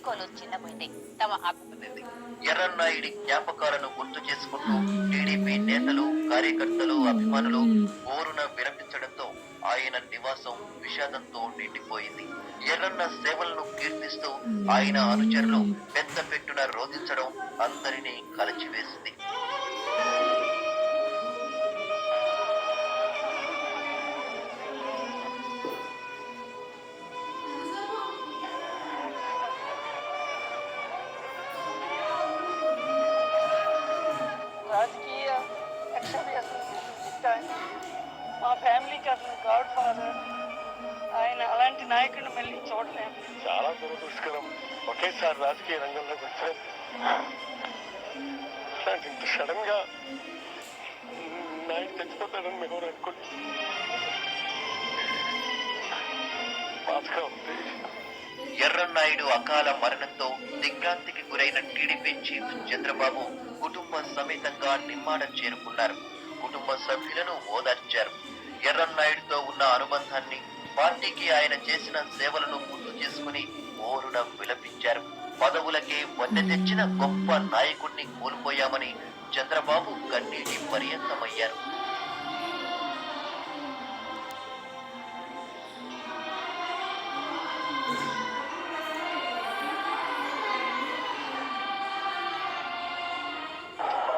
వీడ్కోలు చిన్నబోయింది. తమ ఎర్రన్నాయుడి జ్ఞాపకాలను గుర్తు చేసుకుంటూ టీడీపీ నేతలు, కార్యకర్తలు, అభిమానులు ఓరున విరమించడంతో ఆయన నివాసం విషాదంతో నిండిపోయింది. ఎర్రన్న సేవలను కీర్తిస్తూ ఆయన అనుచరులు పెద్ద పెట్టున రోధించడం అందరినీ కలచివేసింది. రాజకీయ యాక్చువల్లీ అసలు మా ఫ్యామిలీకి అసలు గాడ్ ఫాదర్. ఆయన అలాంటి నాయకుడిని మళ్ళీ చూడలేము. చాలా దురదృష్టకరం. ఒకేసారి రాజకీయ రంగంలోకి వచ్చారు. ఇంత సడన్ గా నాయకు తెచ్చిపోతాడని మేము అనుకోండి. బాధగా ఉంది. ఎర్రన్నాయుడు అకాల మరణంతో దిగ్భ్రాంతికి గురైన టీడీపీ చీఫ్ చంద్రబాబు కుటుంబ సమేతంగా నిమ్మాడ చేరుకున్నారు. కుటుంబ సభ్యులను ఓదార్చారు. ఎర్రన్నాయుడుతో ఉన్న అనుబంధాన్ని, పార్టీకి ఆయన చేసిన సేవలను గుర్తు చేసుకుని ఓరున విలపించారు. పదవులకే వన్నె తెచ్చిన గొప్ప నాయకుడిని కోల్పోయామని చంద్రబాబు కన్నీటి పర్యంతమయ్యారు.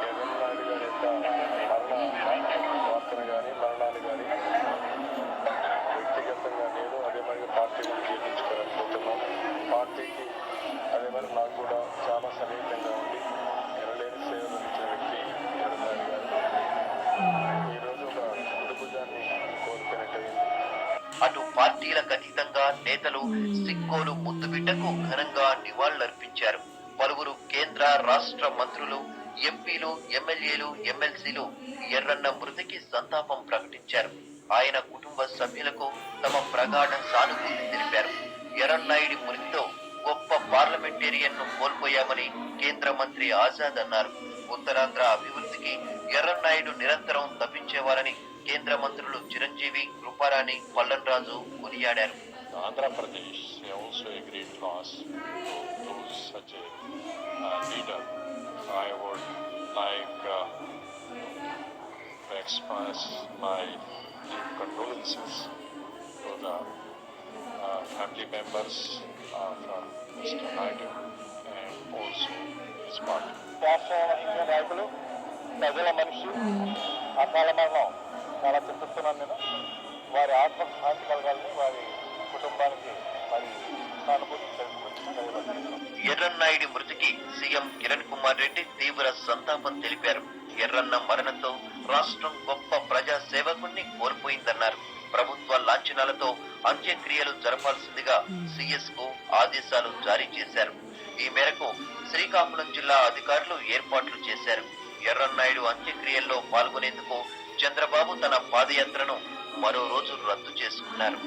ఎర్రన్నాయుడు గారి యొక్క వార్తను కానీ మరణాలు కానీ వ్యక్తిగతంగా నేను అదే మరి పార్టీ కూడా జీర్ణించుకోవాలనుకుంటున్నాను. పార్టీకి అదే మరి నాకు కూడా చాలా సన్నిహితంగా ఉండి ఎనలేని సేవలు ఇచ్చిన వ్యక్తి ఎర్రన్నాయుడు గారు ఈరోజు ఒక కుటుంబాన్ని కోల్పోయినట్టయింది. అటు పార్టీలకు అతీతంగా నేతలు సిక్కోలు ముద్దుబిడ్డకు ఘనంగా నివాళులర్పించారు. పలువురు కేంద్ర, రాష్ట్ర మంత్రులు, ఎంపీలు, ఎమ్మెల్యేలు, ఎమ్మెల్సీలు ఎర్రన్న మృతికి సంతాపం ప్రకటించారు. ఆయన కుటుంబ సభ్యులకు తమ ప్రగాఢ సానుభూతి తెలిపారు. ఎర్రన్నాయుడి మృతితో గొప్ప పార్లమెంటేరియన్ ను కోల్పోయామని కేంద్ర మంత్రి ఆజాద్ అన్నారు. ఉత్తరాంధ్ర అభివృద్ధికి ఎర్రన్నాయుడు నిరంతరం తప్పించేవారని కేంద్ర మంత్రులు చిరంజీవి, కృపారాణి, పల్లన్రాజు కొనియాడారు. Andhra Pradesh also a great loss to such a leader. I would like to express my deep condolences to the family members of Mr. Naidu and also his party. రాష్ట్ర వహించిన నాయకులు, ప్రజల మనిషి అకాల మరణం చాలా చింతిస్తున్నాను నేను. వారి ఆత్మకు శాంతి కలగాలని వారి కుటుంబానికి మరి సానుభూతి తెలుపుకుంటున్నాను. ఎర్రన్నాయుడి మృతికి సీఎం కిరణ్ కుమార్ రెడ్డి తీవ్ర సంతాపం తెలిపారు. ఎర్రన్న మరణంతో రాష్ట్రం గొప్ప ప్రజా సేవకుణ్ణి కోల్పోయిందన్నారు. ప్రభుత్వ లాంఛనాలతో అంత్యక్రియలు జరపాల్సిందిగా సిఎస్ కు ఆదేశాలు జారీ చేశారు. ఈ మేరకు శ్రీకాకుళం జిల్లా అధికారులు ఏర్పాట్లు చేశారు. ఎర్రన్నాయుడు అంత్యక్రియల్లో పాల్గొనేందుకు చంద్రబాబు తన పాదయాత్రను మరో రోజు రద్దు చేసుకున్నారు.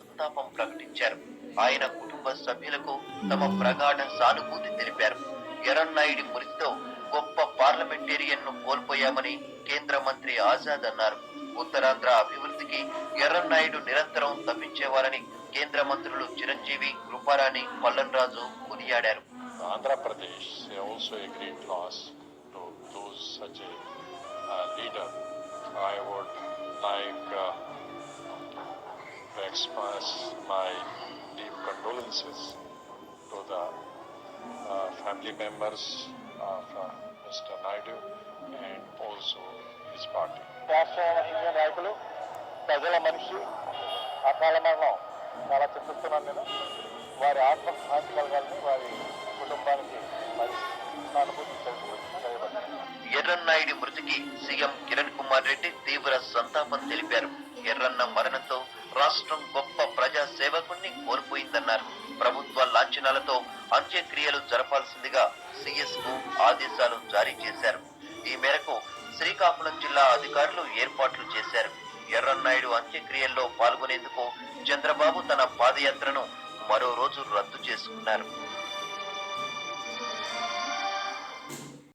సంతాపం ప్రకటించారు. ఆయన కుటుంబ సభ్యులకు తమ ప్రగాఢ సానుభూతి తెలిపారు. ఎర్రన్నాయుడి మృతితో గొప్ప పార్లమెంటేరియన్ ను కోల్పోయామని కేంద్ర మంత్రి ఆజాద్ అన్నారు. ఉత్తరాంధ్ర అభివృద్ధికి ఎర్రన్నాయుడు నిరంతరం తప్పించేవారని కేంద్ర మంత్రులు చిరంజీవి, కృపారాణి, పల్లన్రాజు కొనియాడారు. Andhra Pradesh also a great loss to those such a leader. I would like to express my deep condolences to the family members of Mr. Naidu and also his party. రాష్ట్ర వహించిన నాయకులు, ప్రజల మనిషి అకాల మరణం చాలా చింతిస్తున్నాను నేను. వారి ఆత్మకు శాంతి కలగాలని వారి కుటుంబానికి మరి సానుభూతి తెలుపుకుంటున్నాను. ఎర్రన్నాయుడి మృతికి సీఎం కిరణ్ కుమార్ రెడ్డి తీవ్ర సంతాపం తెలిపారు. ఎర్రన్న మరణంతో రాష్ట్రం గొప్ప ప్రజా సేవకుణ్ణి కోల్పోయిందన్నారు. ప్రభుత్వ లాంఛనాలతో అంత్యక్రియలు జరపాల్సిందిగా సిఎస్ కు ఆదేశాలు జారీ చేశారు. ఈ మేరకు శ్రీకాకుళం జిల్లా అధికారులు ఏర్పాట్లు చేశారు. ఎర్రన్నాయుడు అంత్యక్రియల్లో పాల్గొనేందుకు చంద్రబాబు తన పాదయాత్రను మరో రోజు రద్దు చేసుకున్నారు.